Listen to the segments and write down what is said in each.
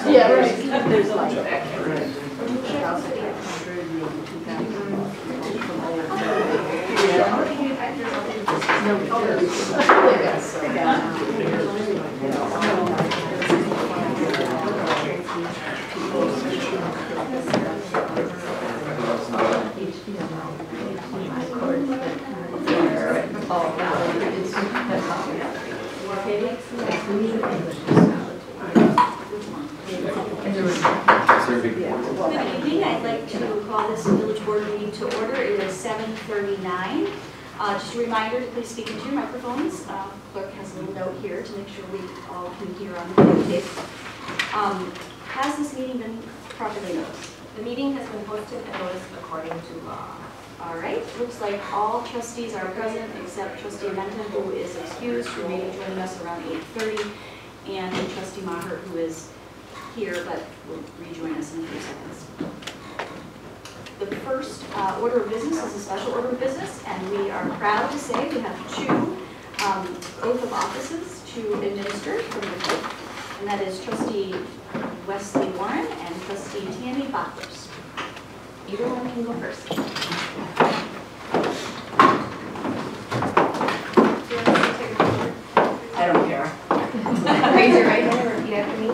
Yeah, right. There's Good evening. I'd like to call this village board meeting to order. It is 7:39. Just a reminder to please speak into your microphones. Clerk has a little note here to make sure we all can hear on the videotape. Has this meeting been properly noticed? The meeting has been posted and noticed according to law. All right. Looks like all trustees are present except Trustee Menta, who is excused, who may be joining us around 8:30, and Trustee Maher, who is here but will rejoin us in a few seconds. The first order of business is a special order of business, and we are proud to say we have two oath of offices to administer from the clerk, and that is Trustee Wesley Warren and Trustee Tammy Bachers. Either one can go first. I don't care. Raise your right hand and repeat after me.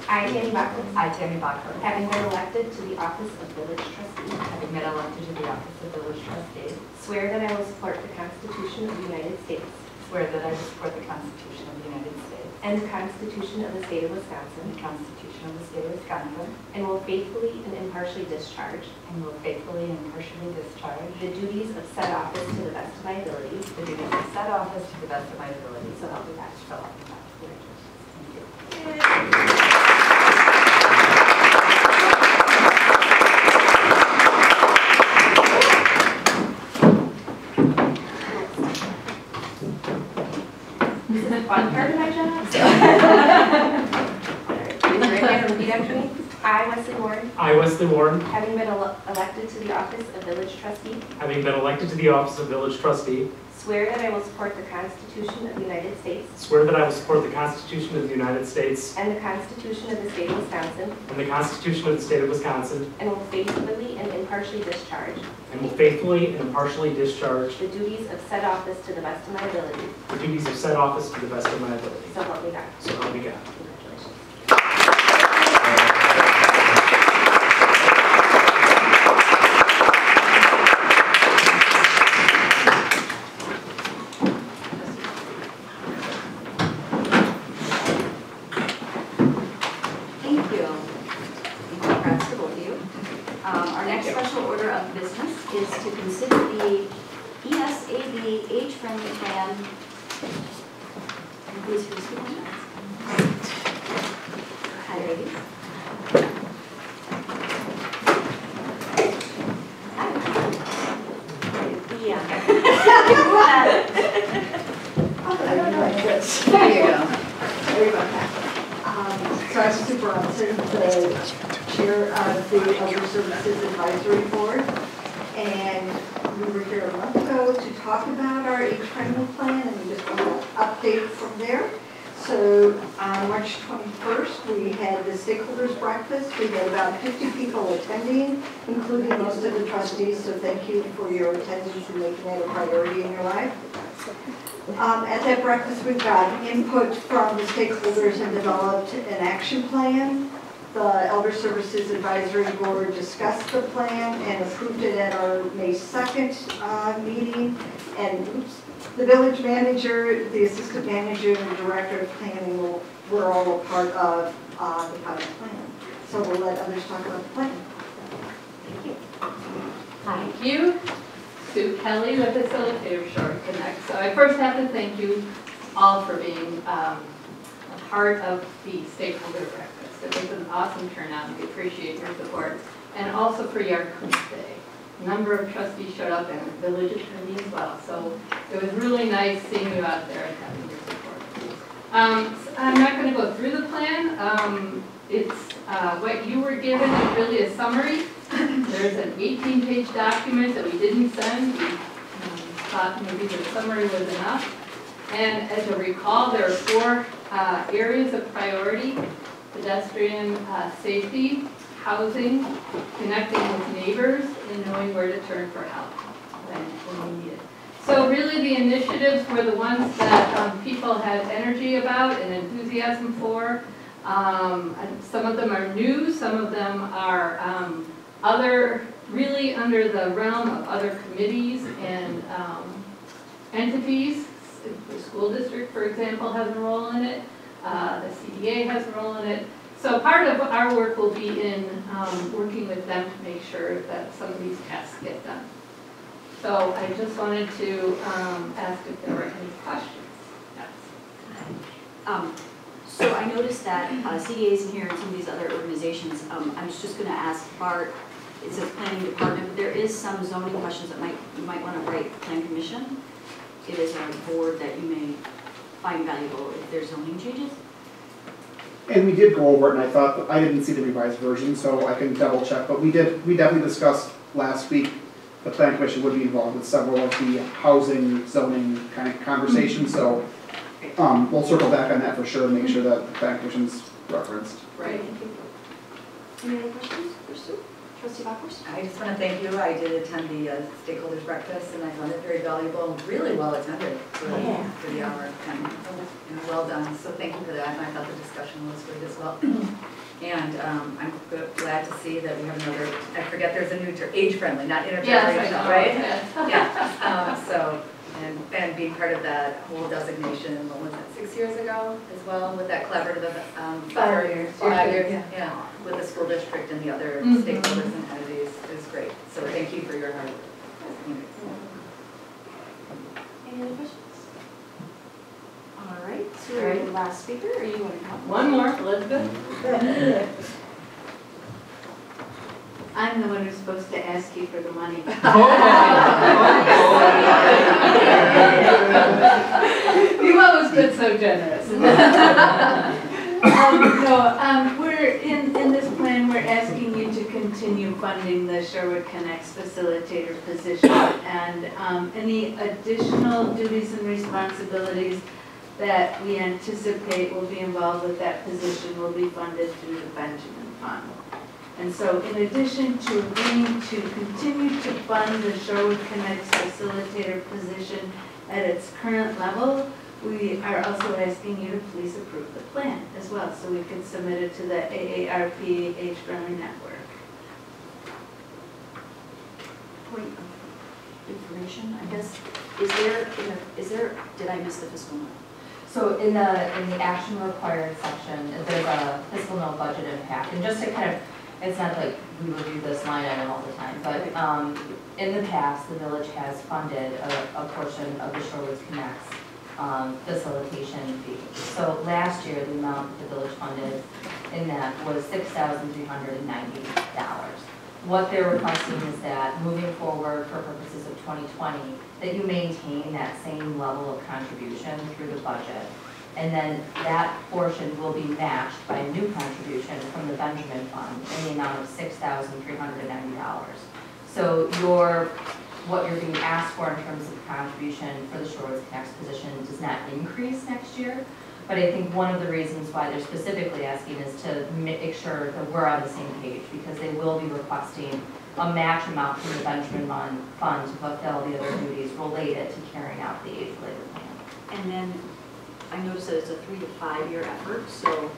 I, Tammy Bachler. I, Tammy Bachler. Having been elected to the office of village trustee. Having been elected to the office of village trustee. Swear that I will support the Constitution of the United States. Swear that I will support the Constitution of the United States. And the Constitution of the State of Wisconsin. The Constitution of the State of Wisconsin. And will faithfully and impartially discharge. And will faithfully and impartially discharge. The duties of said office to the best of my ability. The duties of said office to the best of my ability. So help me God. So help me God. Thank you. Fun part of my job. Repeat after me. I, Wesley Warren. I, Wesley Warren. Having been elected to the office of village trustee. Having been elected to the office of village trustee. Swear that I will support the Constitution of the United States. Swear that I will support the Constitution of the United States. And the Constitution of the State of Wisconsin. And the Constitution of the State of Wisconsin. And will faithfully and impartially discharge. And will faithfully and impartially discharge. The duties of said office to the best of my ability. The duties of said office to the best of my ability. So help me God. So help me God. Congratulations. Thank you. Congrats to both of you. Our next special order of business is to consider the ESAB age-friendly plan. Who's speaking on that? Hi, ladies. Yeah. There you go. Sorry about that. So I'm Super Robinson, the chair of the Elder Services Advisory Board, and we were here a month ago to talk about our age-friendly plan, and we just want to update from there. So on March 21st, we had the stakeholders breakfast. We had about 50 people attending, including most of the trustees, so thank you for your attendance and making it a priority in your life. At that breakfast, we got input from the stakeholders and developed an action plan. The Elder Services Advisory Board discussed the plan and approved it at our May 2nd meeting. And the village manager, the assistant manager, and the director of planning were all a part of the final plan. So we'll let others talk about the plan. Thank you. Thank you. Sue Kelly, the facilitator of Shore Connect. So I first have to thank you all for being a part of the stakeholder breakfast. It was an awesome turnout, and we appreciate your support. And also for your Day. A number of trustees showed up and village attendees as well. So it was really nice seeing you out there and having your support. I'm not going to go through the plan. It's what you were given is really a summary. There's an 18-page document that we didn't send. We thought maybe the summary was enough. And as you'll recall, there are 4 areas of priority: pedestrian safety, housing, connecting with neighbors, and knowing where to turn for help when we need it. So really the initiatives were the ones that people had energy about and enthusiasm for. Some of them are new, some of them are really under the realm of other committees and entities. The school district, for example, has a role in it. The CDA has a role in it. So part of our work will be in working with them to make sure that some of these tasks get done. So I just wanted to ask if there were any questions. Yes. So I noticed that CDA's in here and some of these other organizations. I was just going to ask Bart. It says planning department, but there is some zoning questions that you might want to write plan commission. It is a board that you may find valuable if there's zoning changes. And we did go over it, and I thought that I didn't see the revised version, so I can double check. But we definitely discussed last week the plan commission would be involved with several of the housing zoning kind of conversations. So we'll circle back on that for sure and make sure that the plan commission's referenced. Right. Any other questions for Sue? Trustee Bachhorst? I just want to thank you. I did attend the stakeholders breakfast, and I found it very valuable and really well attended for the hour. And well done. So thank you for that. And I thought the discussion was good as well. And I'm glad to see that we have another. I forget there's a new age-friendly, not intergenerational, right? Yes. Yeah. So and being part of that whole designation. What was it? 6 years ago as well with that collaborative. 5 years. 5 years. Yeah. With the school district and the other stakeholders and entities is great. So thank you for your hard work. Any other questions? All right, so you're the last speaker, or you want to come up? One more, Elizabeth. I'm the one who's supposed to ask you for the money. You've always been so generous. We're in this plan, we're asking you to continue funding the Shorewood Connects facilitator position, and any additional duties and responsibilities that we anticipate will be involved with that position will be funded through the Benjamin Fund. And so in addition to agreeing to continue to fund the Shorewood Connects facilitator position at its current level, we are also asking you to please approve the plan as well, so we can submit it to the AARP Age-Friendly Network. Point of information, I guess. Is there, did I miss the fiscal note? So in the action required section, there's a fiscal note budget impact, and just to kind of, it's not like we review this line item all the time, but in the past, the village has funded a portion of the Shorewood Connects facilitation fee. So last year, the amount the village funded in that was $6,390. What they're requesting is that moving forward for purposes of 2020, that you maintain that same level of contribution through the budget. And then that portion will be matched by a new contribution from the Benjamin Fund in the amount of $6,390. So what you're being asked for in terms of contribution for the Shorewood Connects position does not increase next year. But I think one of the reasons why they're specifically asking is to make sure that we're on the same page, because they will be requesting a match amount from the Benjamin Fund to fulfill the other duties related to carrying out the age-related plan. And then I noticed that it's a 3 to 5 year effort, so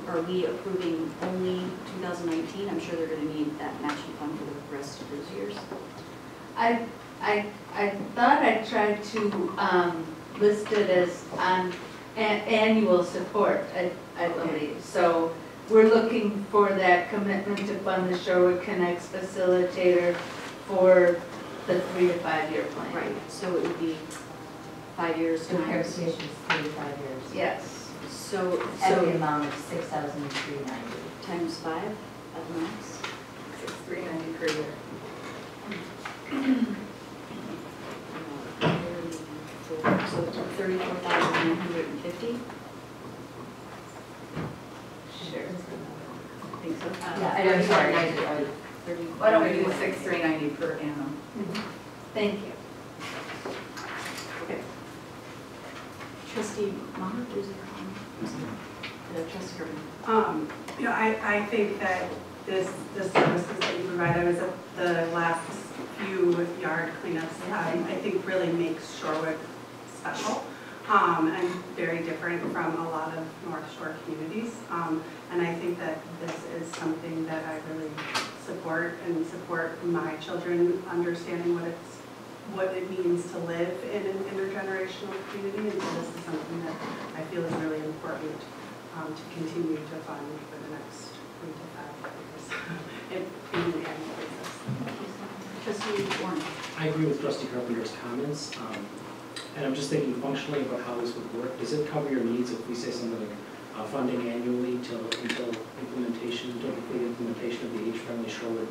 are we approving only 2019? I'm sure they're going to need that matching fund for the rest of those years. I thought I tried to list it as annual support, I believe. So we're looking for that commitment to fund the Shorewood Connects facilitator for the 3 to 5 year plan. Right, so it would be 5 years So times. verification is 3 to 5 years. Yes. So At the amount of $6,390. times 5 at the max. $6,390 per year. So 34,950. Yeah, I know, sorry. Why don't we do 6,390 per annum? Thank you. Trustee Maher, is there Trustee Kirby? You know, I think that the services that you provide, I was at the last few yard cleanups, I think really makes Shorewood special. And very different from a lot of North Shore communities. And I think that this is something that I really support and support my children understanding what it means to live in an intergenerational community. And so this is something that I feel is really important to continue to fund for the next 3 to 5 years. It being an annual basis. Trustee Warren. I agree with Trustee Carpenter's comments. And I'm just thinking functionally about how this would work. Does it cover your needs if we say something like funding annually until implementation, until complete implementation of the age-friendly Shorewood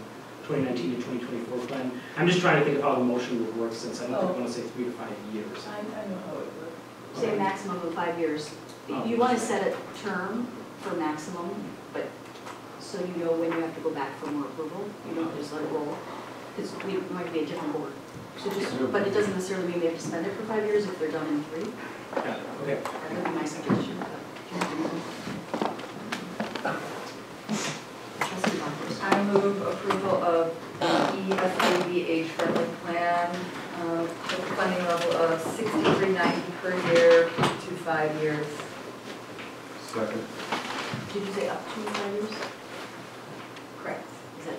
2019 to 2024 plan? I'm just trying to think of how the motion would work since I don't want to say 3 to 5 years. I know how it works. Say maximum of 5 years. You want to set a term for maximum, but so you know when you have to go back for more approval. You don't just let it roll. Because we might be a different board. So just, but it doesn't necessarily mean we have to spend it for 5 years if they're done in 3. Yeah, okay. That would be my suggestion. Trustee Bumpers. I move approval of ESAB age-friendly plan with a funding level of $63.90 per year to 5 years. Second. Did you say up to 5 years? Correct. Is that?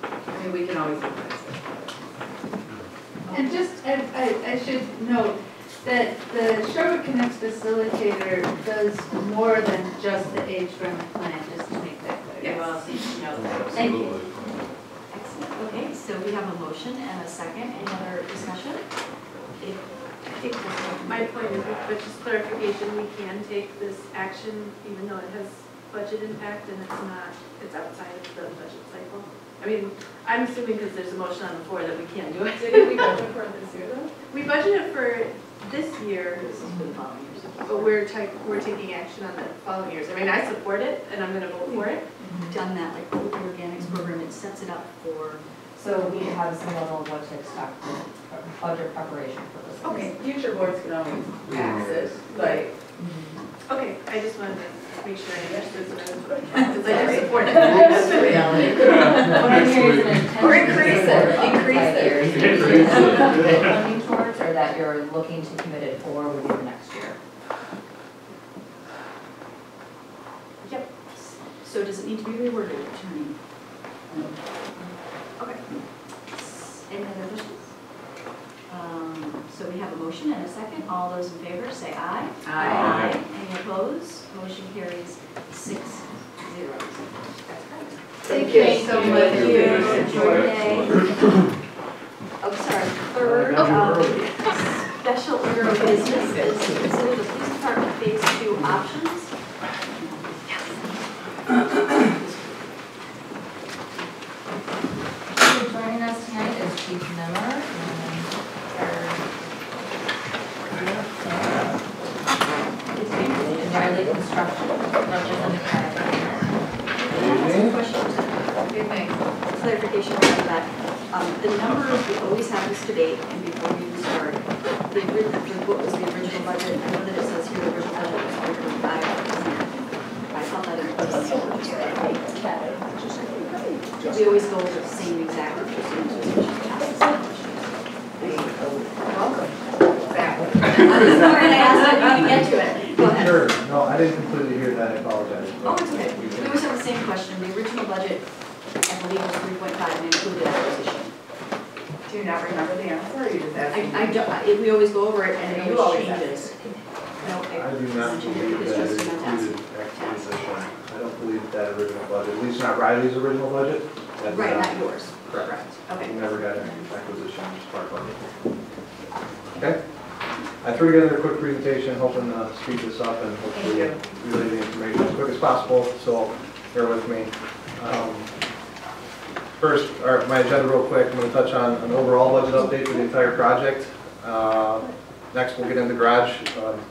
I mean, we can always revise it. And just, I should note that the Shorewood Connects facilitator does more than just the age-friendly plan, just to make that clear. Yes. Well, so you should know that. Thank you. Excellent. Okay, so we have a motion and a second. Any other discussion? My point is, but just clarification, we can take this action even though it has budget impact and it's outside of the budget cycle. I mean, I'm assuming because there's a motion on the floor that we can't do it. Did we budget for it this year though? We budgeted for this year, This is for the following years. but we're taking action on the following years. I mean, I support it and I'm gonna vote for it. We've done that, like with the organics program, it sets it up for. So we have some level of what to expect for budget preparation purposes. Okay, future boards can always access, but Okay, I just wanted to make sure I understood what I was voting for, because I do support it. that's the reality. What I'm hearing is an intention. Or increase it, increase it. Funding towards, or that you're looking to commit it for within the next year? Yep. So does it need to be reworded, Attorney? Okay. Any other questions? So we have a motion and a second. All those in favor say aye. Aye. Any opposed? Motion carries 6-0. Thank you so much. Enjoy your day. Oh, sorry. Third, special order of business is to consider the police department phase 2 options. Joining us tonight is Chief Miller and Riley Construction, represented by Clarification on that. The numbers, we always have this debate, and before you start, what was the original budget? I know that it says here the original budget was 3.5. I thought that it was. We always go over the same exact. Welcome. Back. I'm sorry, I asked if you can get to it. Go ahead. Sure. No, I didn't completely hear that. I apologize. Oh, it's okay. We always have the same question. The original budget, I believe, was 3.5 and included acquisition. Do you not remember the answer, or you just asking? I don't, we always go over it and it You always always changes. No, I do not believe it's that just it a included acquisition. I don't believe that original budget, at least not Riley's original budget. That did Right, not yours. Correct. Okay. We never got an acquisition as part of it. Okay. I threw together a quick presentation, hoping to speed this up and hopefully relay the information as quick as possible, so bear with me. First, my agenda real quick, I'm going to touch on an overall budget update for the entire project. Next, we'll get into garage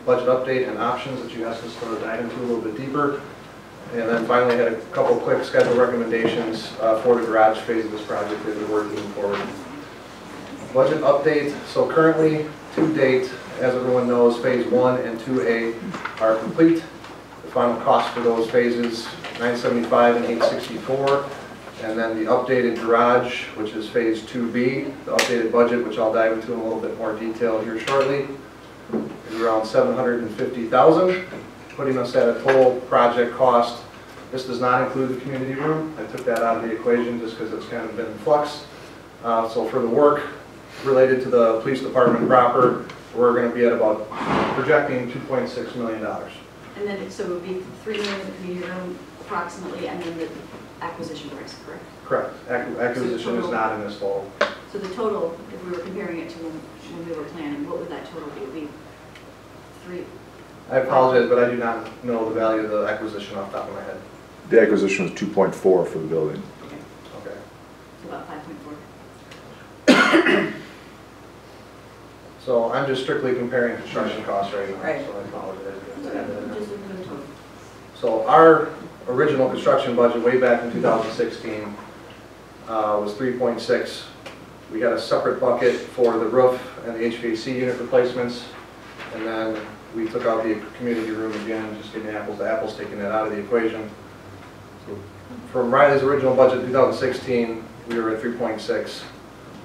budget update and options that you asked us to dive into a little bit deeper. And then finally had a couple quick schedule recommendations for the garage phase of this project as we're working forward. Budget update, so currently, to date, as everyone knows, phase 1 and 2A are complete. The final cost for those phases, $975 and $864. And then the updated garage, which is phase 2B, the updated budget, which I'll dive into in a little bit more detail here shortly, is around $750,000, putting us at a total project cost. This does not include the community room. I took that out of the equation just because it's kind of been in flux. So for the work related to the police department proper, we're going to be at about projecting $2.6 million. And then, so it would be 3 million in the community room approximately, and then the acquisition price, correct? Correct. Acquisition is not in this total. So the total, if we were comparing it to when we were planning, what would that total be? It would be 3. I apologize, but I do not know the value of the acquisition off the top of my head. The acquisition was 2.4 for the building. Okay. So about 5.4. So I'm just strictly comparing construction costs right now, Right. so I apologize. Just looking at the total. So our original construction budget way back in 2016 was 3.6. We had a separate bucket for the roof and the HVAC unit replacements, and then we took out the community room again, just getting apples to apples, taking that out of the equation. So from Riley's original budget in 2016, we were at 3.6.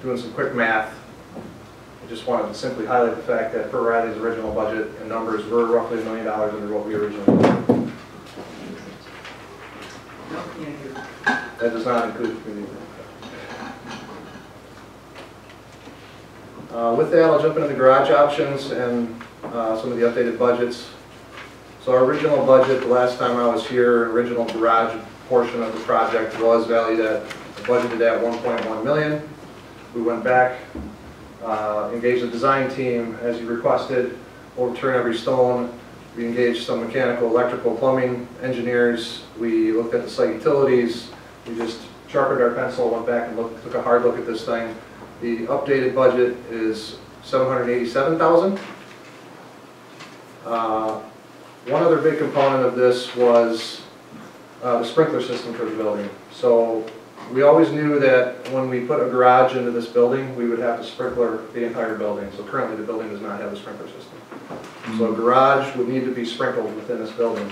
Doing some quick math, I just wanted to simply highlight the fact that per Riley's original budget and numbers were roughly $1 million under what we originally budgeted. No community room. That does not include the community room. With that, I'll jump into the garage options and some of the updated budgets. So our original budget, the last time I was here, original garage portion of the project was valued at, budgeted at $1.1 million. We went back, engaged the design team as you requested, overturn every stone. We engaged some mechanical, electrical, plumbing engineers. We looked at the site utilities. We just sharpened our pencil, went back and took a hard look at this thing. The updated budget is $787,000. One other big component of this was the sprinkler system for the building. So we always knew that when we put a garage into this building, we would have to sprinkler the entire building. So currently the building does not have a sprinkler system. So a garage would need to be sprinkled within this building.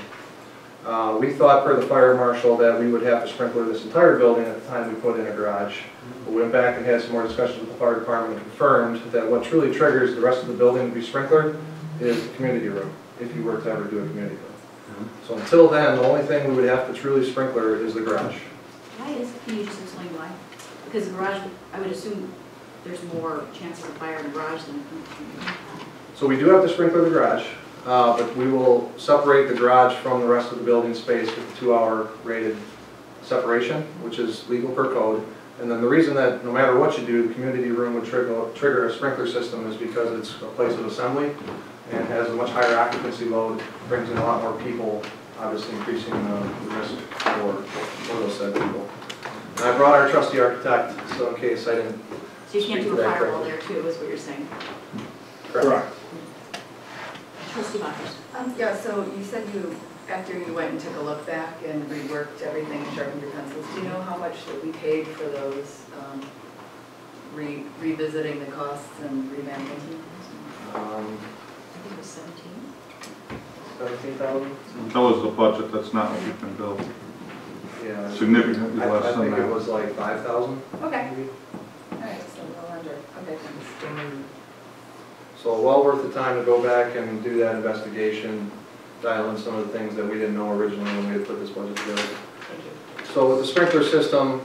We thought per the fire marshal that we would have to sprinkler this entire building at the time we put in a garage. We went back and had some more discussions with the fire department and confirmed that what truly triggers the rest of the building to be sprinklered is the community room, if you were to ever do a community room. So until then, the only thing we would have to truly sprinkler is the garage. Why is, can you just explain why? Because the garage, I would assume there's more chances of fire in the garage than in the community. So we do have to sprinkler the garage, but we will separate the garage from the rest of the building space with a 2-hour rated separation, which is legal per code. And then the reason that no matter what you do, the community room would trigger a sprinkler system is because it's a place of assembly and has a much higher occupancy load, brings in a lot more people, obviously increasing the risk for those said people. And I brought our trusty architect, so in case I didn't. So you can't speak do to a that firewall correctly. there too, is what you're saying? Correct. Trustee Myers. Yeah, so you said you, after you went and took a look back and reworked everything, sharpened your pencils, do you know how much that we paid for those, revisiting the costs and revamping? I think it was 17. 17,000? That was the budget, that's not what you can build. Yeah. Significantly I less than think it that. was like 5,000. Okay. All right, so no under, okay, thanks. So well worth the time to go back and do that investigation, dial in some of the things that we didn't know originally when we had put this budget together. Thank you. So with the sprinkler system,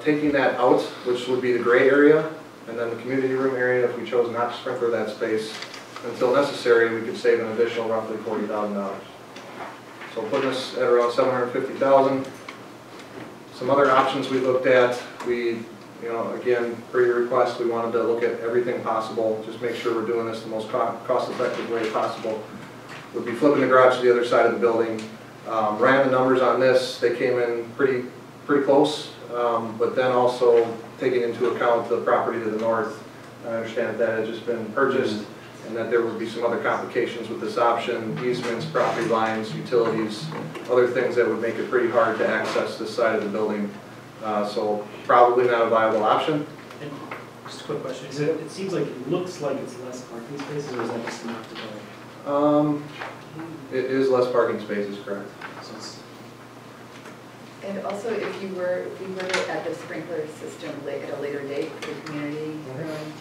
taking that out, which would be the gray area, and then the community room area, if we chose not to sprinkler that space until necessary, we could save an additional roughly $40,000. So putting us at around $750,000. Some other options we looked at, again, per your request, we wanted to look at everything possible, just make sure we're doing this the most cost-effective way possible. We'd be flipping the garage to the other side of the building. Ran the numbers on this, they came in pretty close, but then also taking into account the property to the north. I understand that had just been purchased, and that there would be some other complications with this option, easements, property lines, utilities, other things that would make it pretty hard to access this side of the building. So probably not a viable option. And just a quick question, it seems like it looks like it's less parking spaces, or is that just enough to go? It is less parking spaces, correct. So it's- And also, if we were to add the sprinkler system at a later date for the community room,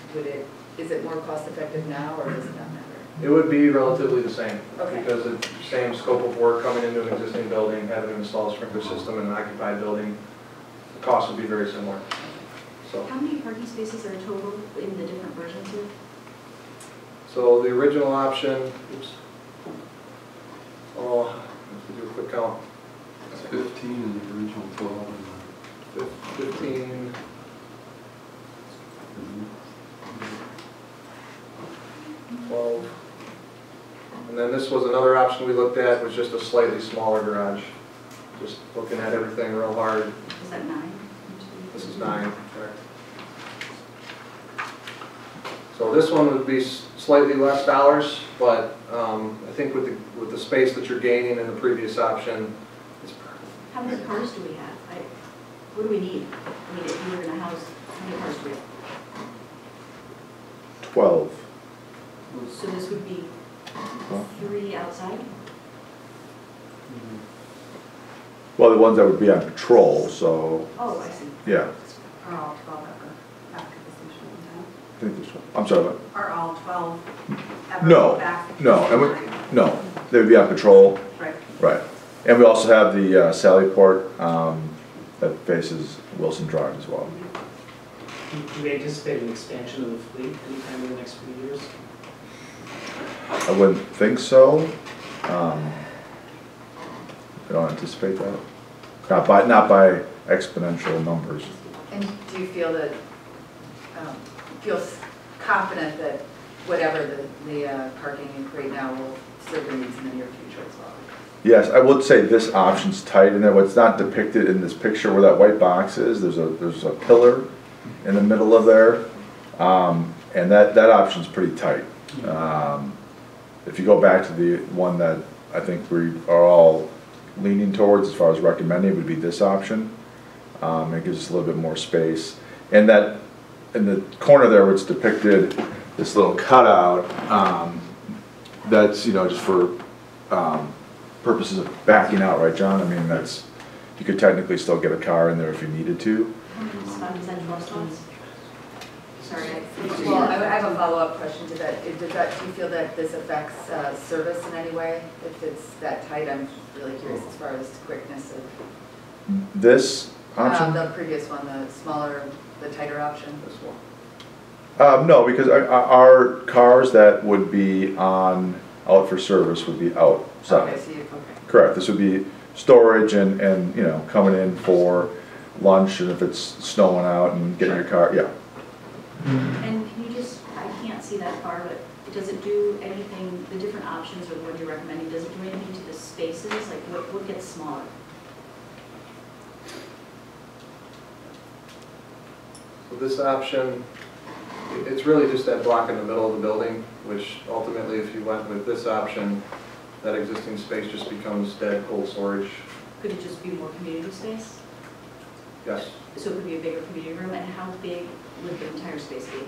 is it more cost effective now, or does it not matter? It would be relatively the same, Okay. because it's the same scope of work coming into an existing building, having to install a sprinkler system in an occupied building. The cost would be very similar. So, How many parking spaces are total in the different versions here? so the original option, oops. Oh, I have to do a quick count. 15 and the original 12. 15, 12. And then this was another option we looked at, was just a slightly smaller garage. Just looking at everything real hard. Is that 9? This is 9, correct. So this one would be slightly less dollars, but I think with the space that you're gaining in the previous option, it's How many cars do we have? What do we need? I mean, if you were in a house, how many cars do we have? 12. So this would be 3 outside? Well, the ones that would be on patrol, so, Oh, I see. yeah. Are all 12 ever back to the station in I think there's, I'm sorry, what? town? Are all 12 ever No, back to the no, and station? no, they would be on patrol, Right. right. And we also have the Sallyport that faces Wilson Drive as well. Do we anticipate an expansion of the fleet anytime in the next few years? I wouldn't think so. I don't anticipate that. Not by exponential numbers. And do you feel that, confident that whatever the parking you create now will serve your needs in the near future as well? Yes, I would say this option's tight, and then what's not depicted in this picture where that white box is, there's a pillar in the middle of there, and that option's pretty tight. If you go back to the one that I think we are all leaning towards as far as recommending, would be this option. It gives us a little bit more space, and that in the corner there where it's depicted, this little cutout, that's just for purposes of backing out, right, John? I mean, you could technically still get a car in there if you needed to. How many spots are most ones? Sorry. Well, I have a follow-up question to that. Do you feel that this affects service in any way? If it's that tight, I'm really curious as far as quickness of. This option? The previous one, the smaller, the tighter option. this one. No, because our cars that would be out for service would be outside. Okay, so okay. Correct. This would be storage and coming in for lunch, and if it's snowing out and getting your car, yeah. And can you just, I can't see that far, but does it do anything, the different options or what you're recommending, does it do anything to the spaces? Like what gets smaller? So this option, it's really just that block in the middle of the building, which ultimately, if you went with this option, that existing space just becomes dead cold storage. Could it just be more community space? Yes. So it could be a bigger community room, and how big would the entire space be?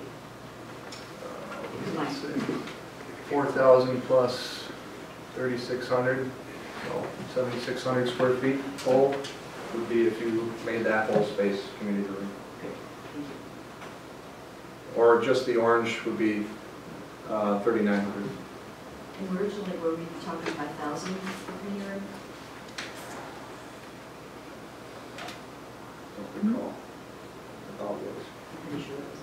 Let's see, 4,000 plus 3,600, so 7,600 square feet full would be if you made that whole space community room. Or just the orange would be 3,900. And originally, were we talking 5,000 for community room? Don't recall. I thought it was. I'm pretty sure it was.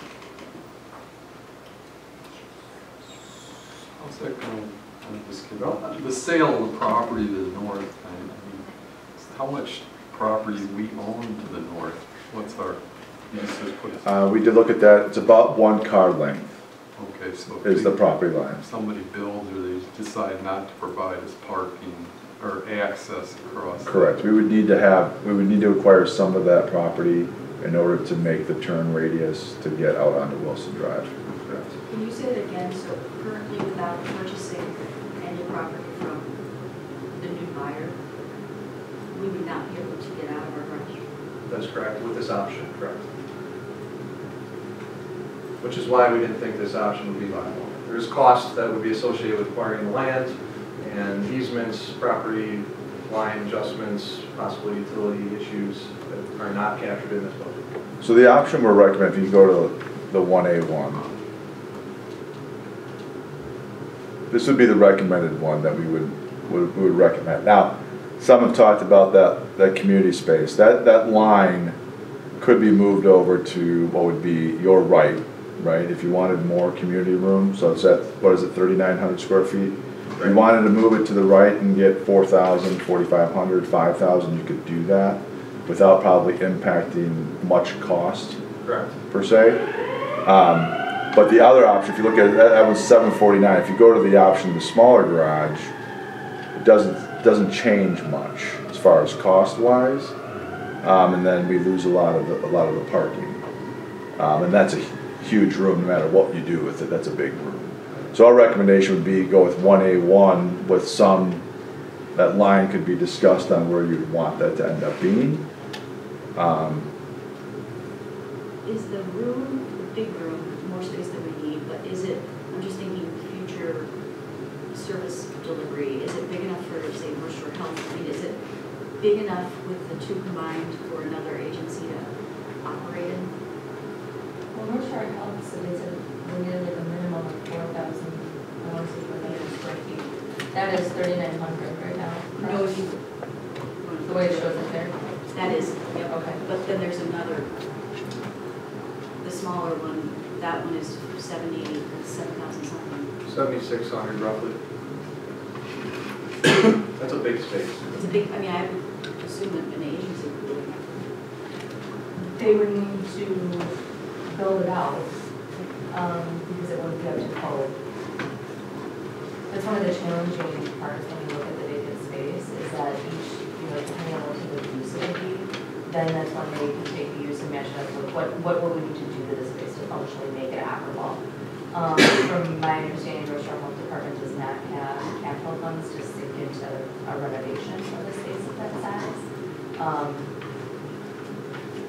How's that going? I'm just kidding. The sale of the property to the north, I mean, how much property we own to the north? What's our, We did look at that. It's about 1 car length okay, so is the property line. if somebody builds or they decide not to provide us parking or access across. Correct. We would need to acquire some of that property in order to make the turn radius to get out onto Wilson Drive. Correct. Can Can you say that again? So currently without purchasing any property from the new buyer, we would not be able to get out of our garage? That's correct, with this option, correct. Which is why we didn't think this option would be viable. There's costs that would be associated with acquiring the land and easements, property line adjustments, possible utility issues that are not captured in this budget. So the option we're recommending, if you go to the 1A1, this would be the recommended one that we would recommend. Now, some have talked about that community space. That line could be moved over to what would be your right, if you wanted more community room. So it's at, what is it, 3,900 square feet? If you wanted to move it to the right and get 4,000, 4,500, 5,000, you could do that without probably impacting much cost. Correct. Per se. But the other option, if you look at it, that was 749. If you go to the option, the smaller garage, it doesn't change much as far as cost wise, and then we lose a lot of the parking, and that's a huge room no matter what you do with it. That's a big room. So our recommendation would be go with 1A1 with some, that line could be discussed on where you'd want that to end up being. Is the room, the big room, more space than we need, but is it, I'm just thinking future service delivery, is it big enough for, say, North Shore Health? I mean, is it big enough with the two combined for another agency to operate in? Well, North Shore Health, so they said we needed like a minimum of 4,000, I want to say 4,000 square feet. That is 3,900 right now. No, if you. The way it shows it there. That is, yep. Okay. But then there's another, the smaller one, that one is 7,000 something. 7,600 roughly. That's a big space. It's a big, I mean, I would assume that an agency would do it. They would need to build it out, because it wouldn't be up to code. That's one of the challenging parts when you look at the vacant space, is that each, depending on what type of use it would be, then that's when they can take the use and match it up with what will we need to do to the space to functionally make it operable. From my understanding, the Shore Health Department does not have capital funds to sink into a renovation of the space of that size.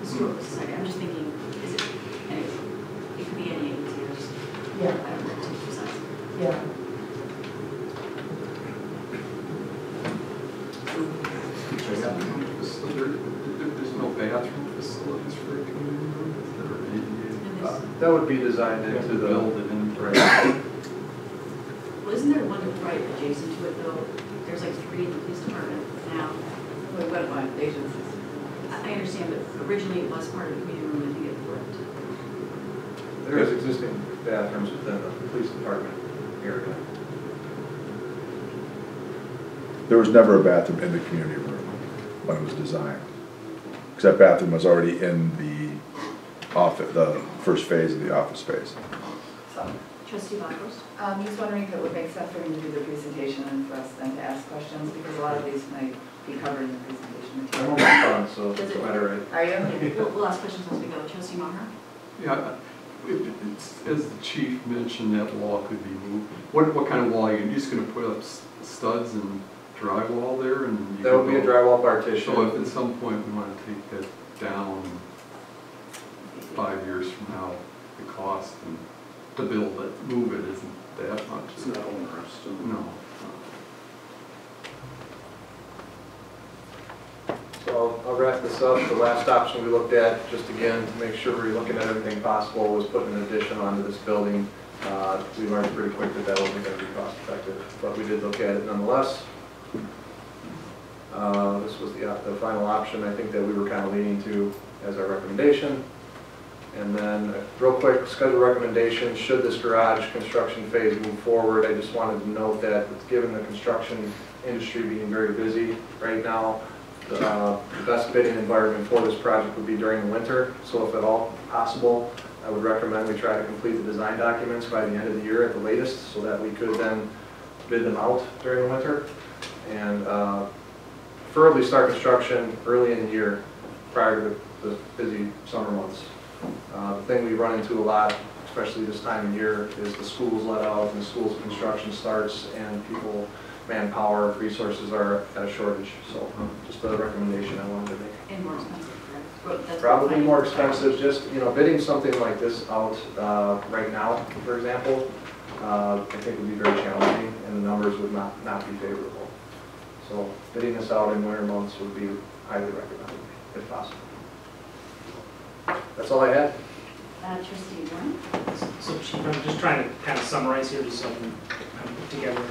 Sorry, I'm just thinking, is it, anyway, it could be any agency, I just, Yeah. I don't know too precise. Yeah. There's no bathroom facilities for a community room that are ADA? That would be designed You have into to the build it in. right. Well, isn't there one right adjacent to it though? There's like 3 in the police department now. We went by agencies. I understand, but originally it was part of the community room, I think it flipped. There is existing bathrooms within the police department area. There was never a bathroom in the community room when it was designed, because that bathroom was already in the first phase of the office space. So, Trustee Bachos? just wondering if it would make sense for me to do the presentation and for us then to ask questions, because a lot of these might be covered in the presentation I'm material. almost done, so Does it's it- a matter of. Are you? We'll ask questions as we go. Trustee Maher? Yeah, as the chief mentioned, that wall could be moved. What kind of wall are you just gonna put up studs and drywall there and? you That would be a go- drywall partition. So if at some point we wanna take that down 5 years from now, the cost and to build it, move it isn't that much. It's not onerous. No. So I'll wrap this up. The last option we looked at, just again, to make sure we're looking at everything possible, was putting an addition onto this building. We learned pretty quick that that wasn't going to be cost effective, but we did look at it nonetheless. This was the final option I think that we were kind of leaning to as our recommendation. And then, real quick, schedule recommendation, should this garage construction phase move forward, I just wanted to note that given the construction industry being very busy right now, the best bidding environment for this project would be during the winter. So if at all possible, I would recommend we try to complete the design documents by the end of the year at the latest, so that we could then bid them out during the winter. And preferably start construction early in the year prior to the busy summer months. The thing we run into a lot, especially this time of year, is the schools let out and the school's construction starts and people, manpower, resources are at a shortage. So just a recommendation I wanted to make. And more expensive, correct? That's Probably fine. more expensive, just, bidding something like this out right now, for example, I think would be very challenging and the numbers would not be favorable. So bidding this out in winter months would be highly recommended, if possible. That's all I had. Trustee Warren? So Chief, I'm just trying to kind of summarize here, just so I can kind of put together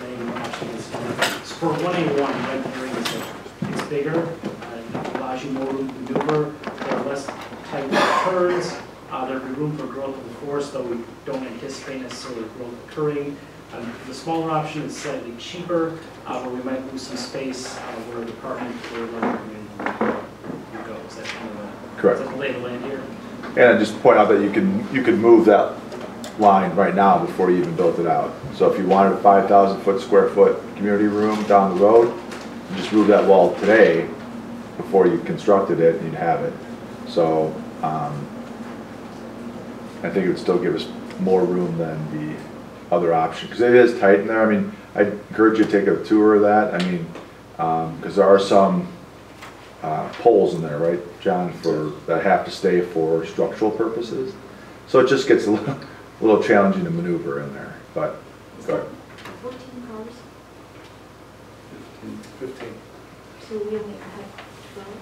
any options. So for 1A1, red herring is that it's bigger, it allows you more room to maneuver, there are less tight turns, there'll be room for growth of the forest, though we don't anticipate necessarily growth occurring. The smaller option is slightly cheaper, where we might lose some space where a department or another community would go. Is that kind of a, correct. Is that the lay of the land here? And I just point out that you could move that line right now before you even built it out. So if you wanted a 5,000 square foot community room down the road, you just move that wall today before you constructed it and you'd have it. So I think it would still give us more room than the other option, because it is tight in there. I mean, I encourage you to take a tour of that. I mean, because there are some poles in there, right, John, that have to stay for structural purposes. So it just gets a little challenging to maneuver in there. But Is that 14 cars? 15. So we only have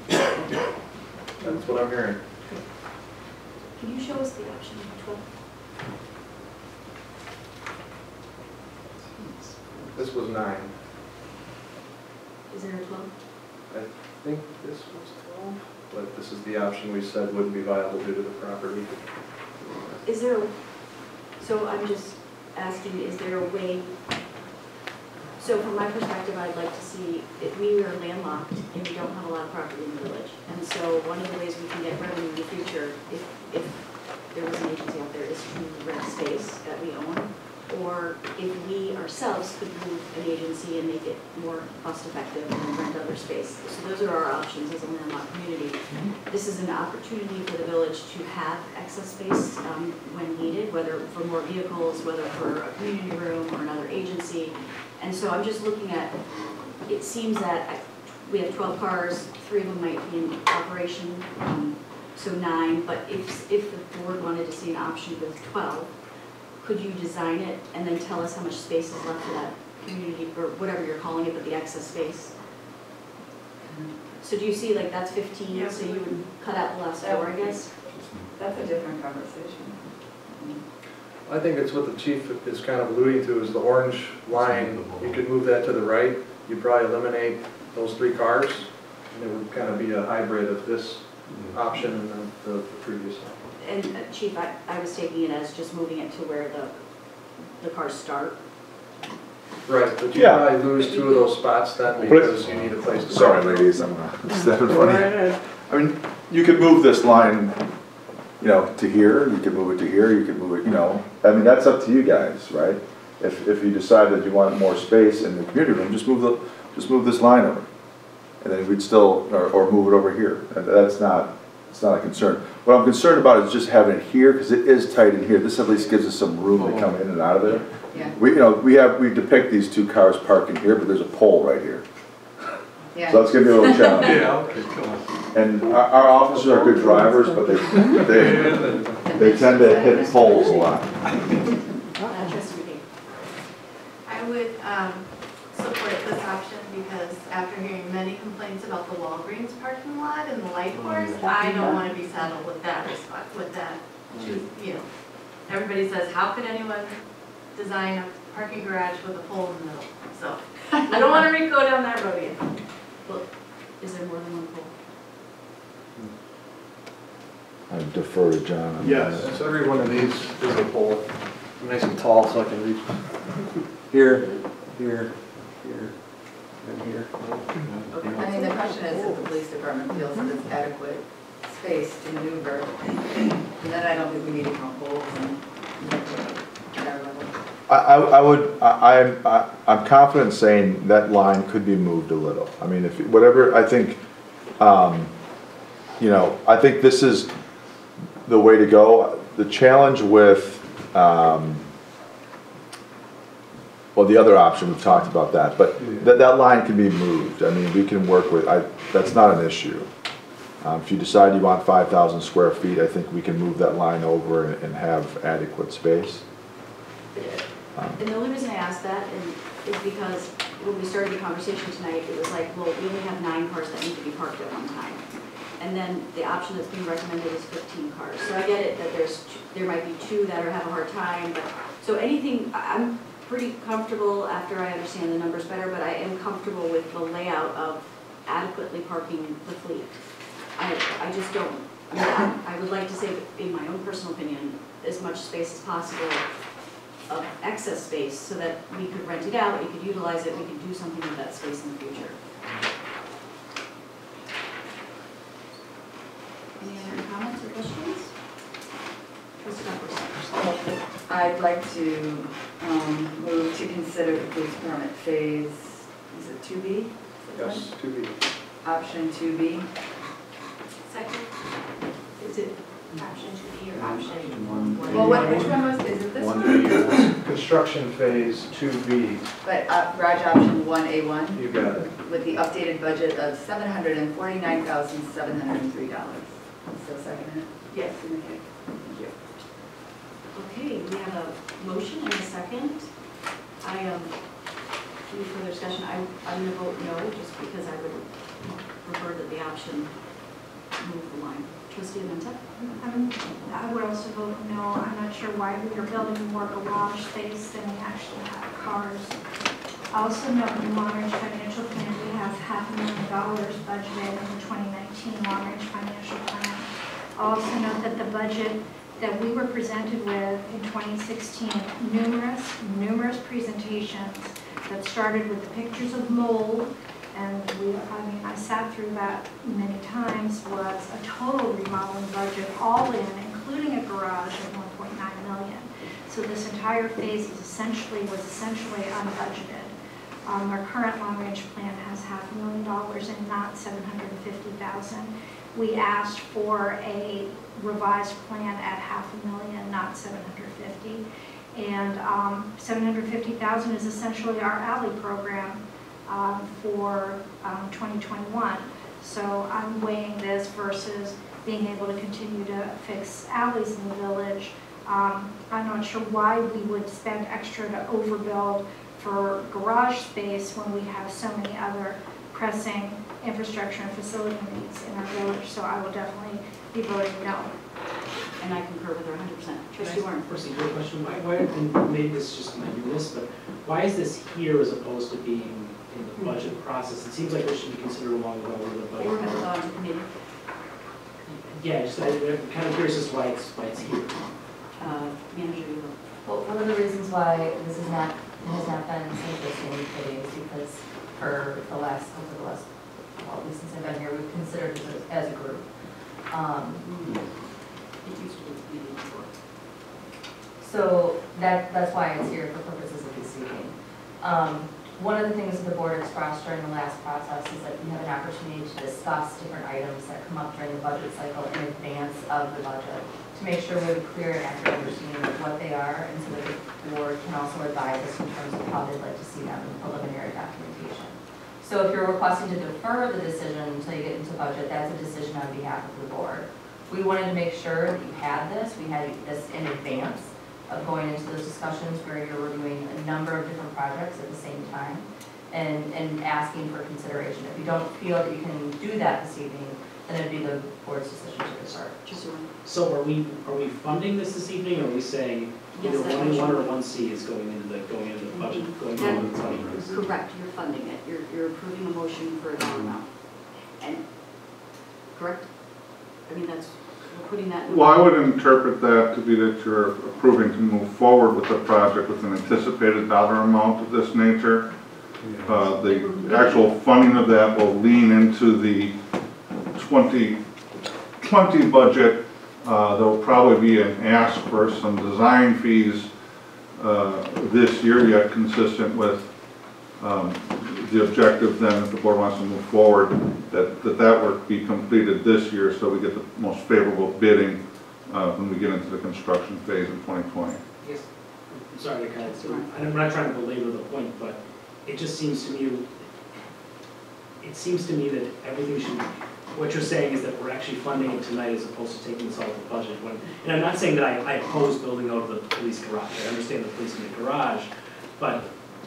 12? That's what I'm hearing. Can you show us the option 12? This was 9. Is there a 12? I think this was 12, but this is the option we said wouldn't be viable due to the property. Is there, so I'm just asking, is there a way, so from my perspective, I'd like to see, if we are landlocked and we don't have a lot of property in the village, and so one of the ways we can get revenue in the future, if there was an agency out there, is to rent space that we own, or if we ourselves could move an agency and make it more cost effective and rent other space. So those are our options as a landlocked community. This is an opportunity for the village to have excess space when needed, whether for more vehicles, whether for a community room or another agency. And so I'm just looking at, it seems that we have 12 cars, 3 of them might be in operation, so 9, but if the board wanted to see an option with 12, could you design it and then tell us how much space is left for that community, or whatever you're calling it, but the excess space? So do you see, like, that's 15, Yeah. so you would cut out the last 4, I guess? That's a different conversation. I think it's what the chief is kind of alluding to, is the orange line. You could move that to the right. You'd probably eliminate those 3 cars, and it would kind of be a hybrid of this option and then the previous one. And Chief, I was taking it as just moving it to where the cars start. Right, but you Yeah. probably lose 2 of those spots then because you need a place to. sorry, ladies, I'm stepping funny. I mean, you could move this line, to here. You could move it to here. You could move it, I mean, that's up to you guys, right? If you decide that you want more space in the community room, just move this line over, and then we'd still, or move it over here. It's not a concern. What I'm concerned about is just having it here, because it is tight in here. This at least gives us some room to come in and out of there. Yeah. We depict these 2 cars parked in here, but there's a pole right here. Yeah. So that's gonna be a little challenging. Yeah, okay, come on. And our officers are good drivers, but they tend to hit poles a lot. Trustee McKay. I would support this option because after hearing many complaints about the Walgreens parking lot and the light course, I don't want to be saddled with that response, with that. Everybody says, how could anyone design a parking garage with a pole in the middle? So I don't want to go down that road again. Well, is there more than one pole? I defer to John on Yes, that. so every one of these is a pole, nice and tall so I can reach here, here, here, and here. I mean, the question is if the police department feels that it's adequate space to maneuver, and then I don't think we need to count poles and whatever. I'm confident saying that line could be moved a little. I mean, if whatever, I think, I think this is the way to go. the challenge with, well, the other option, we've talked about that, but that line can be moved. I mean, we can work with, that's not an issue. If you decide you want 5,000 square feet, I think we can move that line over and have adequate space. And the only reason I asked that is because when we started the conversation tonight, it was like, well, we only have 9 cars that need to be parked at one time. And then the option that's being recommended is 15 cars. So I get it that there might be 2 that have a hard time, but, so anything, I'm pretty comfortable after I understand the numbers better, but I am comfortable with the layout of adequately parking the fleet. I just don't, I mean, I would like to save, in my own personal opinion, as much space as possible of excess space so that we could rent it out, we could utilize it, we could do something with that space in the future. Any other comments or questions? Trustee Buckley. I'd like to move to consider the police permit phase, is it 2B? Yes, 2B. Option 2B. Second. Is it Option 2B or option Well, which one was, is it this one? 1B, construction phase 2B. But garage option 1A1 You got it. with the updated budget of $749,703. So second it? Yes. Okay. Thank you. Okay, we have a motion and a second. Any further discussion? I'm going to vote no, just because I would prefer that the option move the line. Trustee Amenta? I would also vote no. I'm not sure why we are building more garage space than we actually have cars. I also note in the long-range financial plan, we have $500,000 budgeted in the 2019 long-range financial plan. I also note that the budget that we were presented with in 2016, numerous presentations that started with the pictures of mold, and I sat through that many times, was a total remodeling budget, all in, including a garage of $1.9 million. So this entire phase was essentially unbudgeted. Our current long-range plan has $500,000 and not $750,000. We asked for a revised plan at $500,000, not $750,000. And $750,000 is essentially our alley program for 2021. So I'm weighing this versus being able to continue to fix alleys in the village. I'm not sure why we would spend extra to overbuild for garage space when we have so many other pressing infrastructure and facility needs in our village. So I will definitely be voting no. And I concur with her 100%. Trustee Warren. First, a good question. Why, and maybe this is just my newness, but why is this here as opposed to being in the budget process? It seems like this should be considered along the way with the budget. Or have gone to committee. Yeah, just I'm kind of curious as to why it's here. Manager, you will. Well, one of the reasons why this has not been since in committee is because over the last, well, at least since I've been here, we've considered this as a group. It used to be committee before. So that's why it's here for purposes of this evening. One of the things that the board expressed during the last process is that we have an opportunity to discuss different items that come up during the budget cycle in advance of the budget to make sure we have a clear and accurate understanding of what they are, and so that the board can also advise us in terms of how they'd like to see them in preliminary documentation. So if you're requesting to defer the decision until you get into budget, that's a decision on behalf of the board. We wanted to make sure that you had this. We had this in advance of going into those discussions where you're reviewing a number of different projects at the same time and asking for consideration. If you don't feel that you can do that this evening, then it'd be the board's decision to defer. So are we funding this evening, or are we saying Yes, either that's 1A1 what or 1C is going into the budget, going into the budget? Correct, you're funding it. You're approving a motion for a dollar amount. And, correct? I mean, we're putting that in. Well, I would interpret that to be that you're approving to move forward with the project with an anticipated dollar amount of this nature. The actual funding of that will lean into the 2020 budget. There'll probably be an ask for some design fees this year, yet consistent with the objective then, if the board wants to move forward, that work be completed this year so we get the most favorable bidding when we get into the construction phase in 2020. Yes. I'm sorry to kind of, I'm not trying to belabor the point, but it just seems to me, that everything should, what you're saying is that we're actually funding it tonight as opposed to taking this out of the budget. And I'm not saying that I oppose building out of the police garage. I understand the police in the garage, but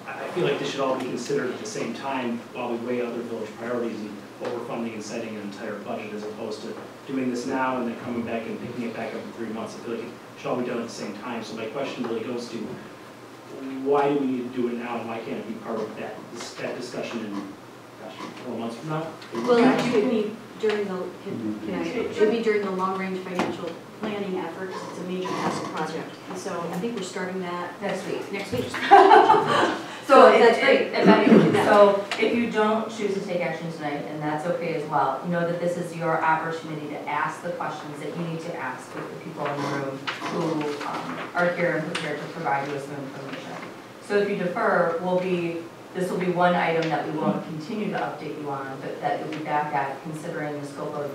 I feel like this should all be considered at the same time while we weigh other village priorities and overfunding and setting an entire budget as opposed to doing this now and then coming back and picking it back up in 3 months. I feel like it should all be done at the same time. So my question really goes to, why do we need to do it now and why can't it be part of that discussion in, gosh, 4 months from now? Well, it should be during the, it should be during the long-range financial planning effort, because it's a major capital project. And so I think we're starting that Next week. next week. So that's great. So if you don't choose to take action tonight, and that's okay as well, know that this is your opportunity to ask the questions that you need to ask with the people in the room who are here and prepared to provide you with some information. So if you defer, this will be one item that we won't continue to update you on, but that you'll be back at considering the scope of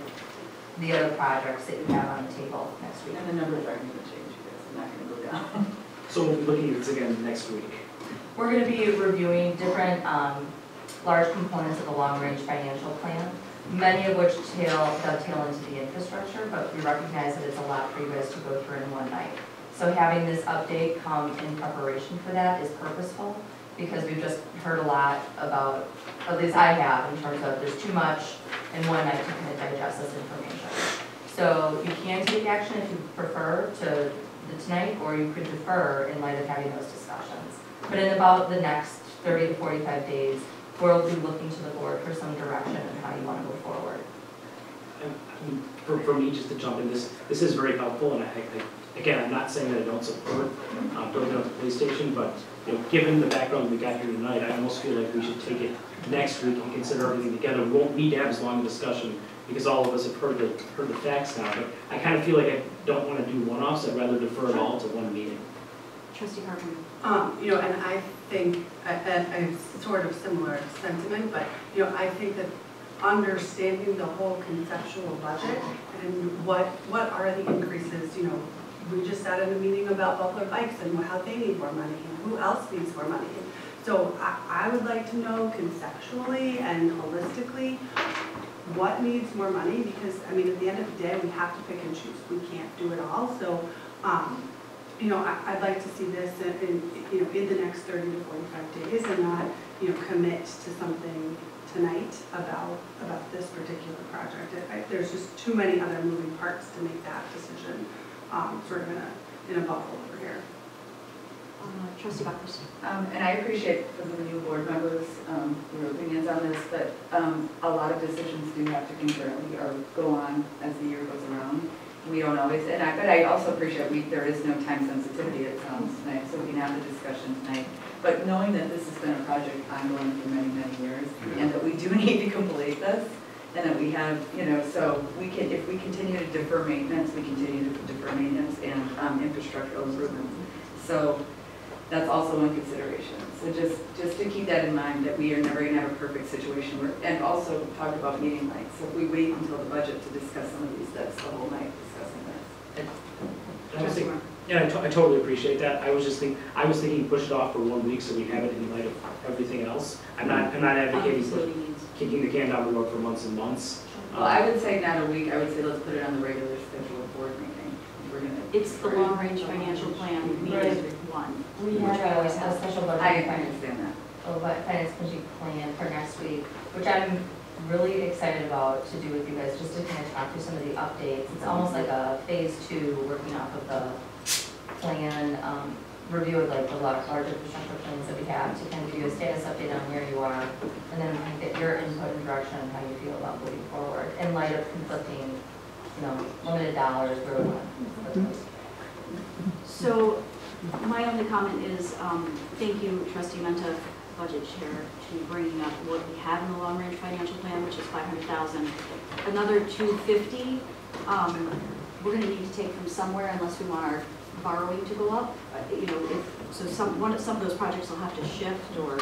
the other projects that you have on the table next week. And the numbers aren't going to change, you guys, they're not going to go down. So we'll be looking at this again next week. We're going to be reviewing different large components of the long-range financial plan, many of which dovetail into the infrastructure, but we recognize that it's a lot for you guys to go through in one night. So having this update come in preparation for that is purposeful, because we've just heard a lot about, at least I have, in terms of there's too much in one night to kind of digest this information. So you can take action if you prefer to tonight, or you could defer in light of having those discussions. But in about the next 30 to 45 days, we'll be looking to the board for some direction on how you want to move forward. For me, just to jump in, this is very helpful, and again, I'm not saying that I don't support building out the police station, but given the background we got here tonight, I almost feel like we should take it next week and consider everything together. We won't need to have as long a discussion because all of us have heard the facts now, but I kind of feel like I don't want to do one-offs. I'd rather defer it all to one meeting. Trustee Carpenter. And I think I have sort of similar sentiment, but I think that understanding the whole conceptual budget and what are the increases, we just sat in a meeting about Butler Bikes and how they need more money and who else needs more money. So I would like to know conceptually and holistically what needs more money, because at the end of the day, we have to pick and choose. We can't do it all. So I'd like to see this in the next 30 to 45 days and not, commit to something tonight about this particular project. There's just too many other moving parts to make that decision sort of in a bubble over here. Trustee Buckers. And I appreciate from the new board members your opinions on this, but a lot of decisions do have to concurrently or go on as the year goes around. We don't always, but I also appreciate there is no time sensitivity, it sounds tonight, so we can have the discussion tonight. But knowing that this has been a project ongoing for many, many years, and that we do need to complete this, and that we have, so we can, if we continue to defer maintenance, we continue to defer maintenance and infrastructural improvements. So that's also one consideration. So just to keep that in mind, that we are never going to have a perfect situation. And also talk about meeting nights. So if we wait until the budget to discuss some of these, that's the whole night discussing this. I totally appreciate that. I was thinking push it off for 1 week so we have it in light of everything else. I'm not advocating for kicking the can down the road for months and months. Well, I would say not a week. I would say let's put it on the regular scheduled board meeting. It's the long-range financial plan meeting one. We have a special budget. I understand that. Finance committee plan for next week, which I'm really excited about to do with you guys, just to kind of talk through some of the updates. It's almost like a phase 2 working off of the plan, review of like the larger infrastructure plans that we have to kind of give you a status update on where you are, and then we can get your input and direction on how you feel about moving forward in light of conflicting, limited dollars where we want to. So my only comment is thank you, Trustee Menta, Budget Chair, to bringing up what we have in the long-range financial plan, which is $500,000. Another $250,000 we're going to need to take from somewhere unless we want our borrowing to go up. Some of those projects will have to shift or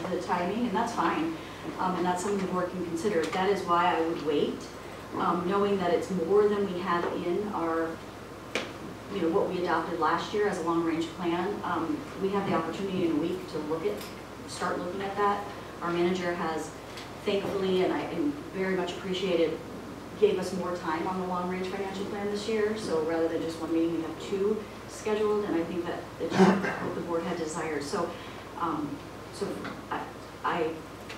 the timing, and that's fine. And that's something the board can consider. That is why I would wait, knowing that it's more than we have in our you know, what we adopted last year as a long-range plan. We have the opportunity in a week to start looking at that. Our manager has thankfully, and I very much appreciated, gave us more time on the long-range financial plan this year. So rather than just one meeting, we have 2 scheduled, and I think that it's what the board had desired. So, I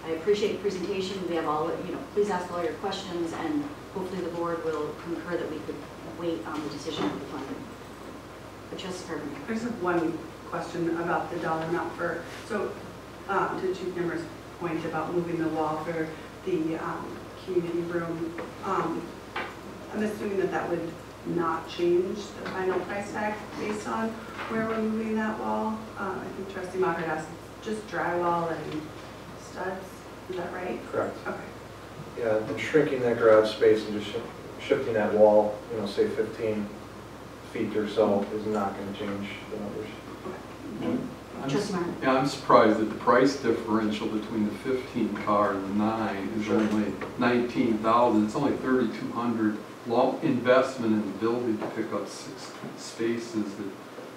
appreciate the presentation. We have all, you know, please ask all your questions, and hopefully the board will concur that we could wait on the decision of the funding. But just for me. I just have one question about the dollar amount for, so to Chief Nimmer's point about moving the wall for the community room, I'm assuming that that would not change the final price tag based on where we're moving that wall. I think Trustee Mockert asked, just drywall and studs, is that right? Correct. Okay. Yeah, and shrinking that garage space and just shifting that wall, you know, say 15 feet or so is not going to change the numbers. I'm surprised that the price differential between the 15 car and the 9 is only 19,000. It's only 3,200 long investment in the building to pick up 6 spaces. That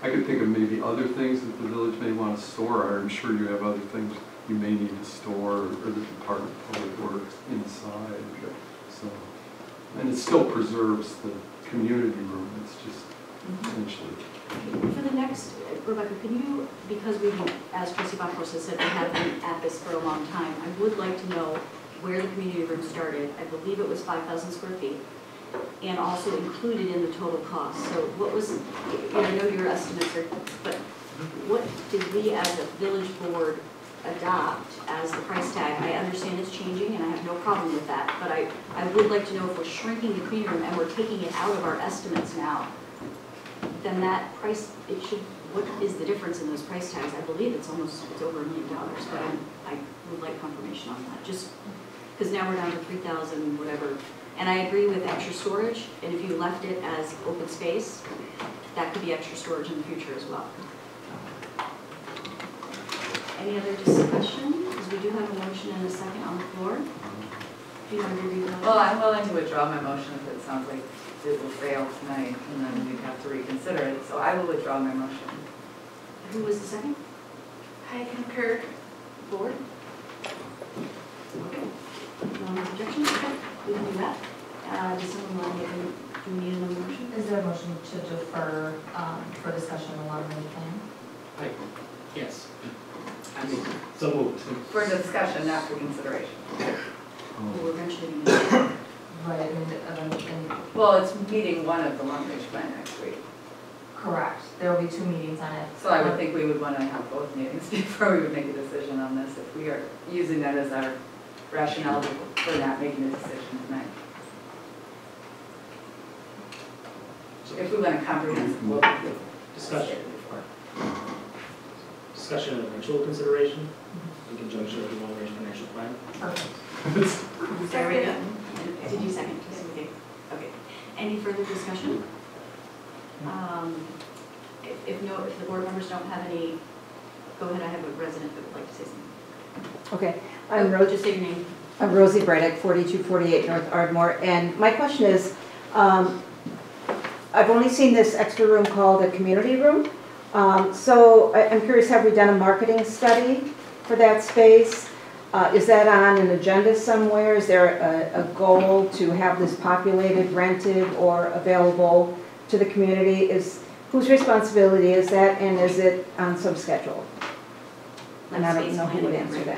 I could think of maybe other things that the village may want to store. I'm sure you have other things you may need to store, or the Department of Public Works inside. So, and it still preserves the community room. It's just essentially. For the next, Rebecca, can you, because we, as Trustee Bachros has said, we have been at this for a long time, I would like to know where the community room started. I believe it was 5,000 square feet, and also included in the total cost. So what was, you know, I know your estimates are, but what did we as a village board adopt as the price tag? I understand it's changing, and I have no problem with that, but I would like to know if we're shrinking the community room and we're taking it out of our estimates now, then that price, it should, what is the difference in those price tags? I believe it's over $1 million, but I would like confirmation on that, just because now we're down to 3,000, whatever. And I agree with extra storage, and if you left it as open space, that could be extra storage in the future as well. Any other discussion? Because we do have a motion and a second on the floor. Do you want to review the motion? Well, I'm willing to withdraw my motion if it sounds like it will fail tonight, and then we'd have to reconsider it. So I will withdraw my motion. Who was the second? I concur. Board? Okay. No objections? Okay. We can do that. Does someone want to do we need another motion? Is there a motion to defer for discussion on the long-range plan? Yes. I mean, so moved. For discussion, not for consideration. We're eventually going to Right, and Well, it's meeting one of the long-range plan next week. correct. There will be 2 meetings on it. So I would think we would want to have both meetings before we would make a decision on this, if we are using that as our rationale for not making a decision tonight. If we want a comprehensive look at the Discussion. Discussion and eventual consideration in conjunction with the long-range financial plan. Perfect. There we go. Did you second? Yes, we did. Okay. Any further discussion? If the board members don't have any, go ahead, I have a resident that would like to say something. Okay, Just say your name. I'm Rosie Braddock, 4248 North Ardmore, and my question is, I've only seen this extra room called a community room, so I'm curious, have we done a marketing study for that space? Is that on an agenda somewhere? Is there a goal to have this populated, rented, or available to the community? Whose responsibility is that, and is it on some schedule? And I don't know who would answer that.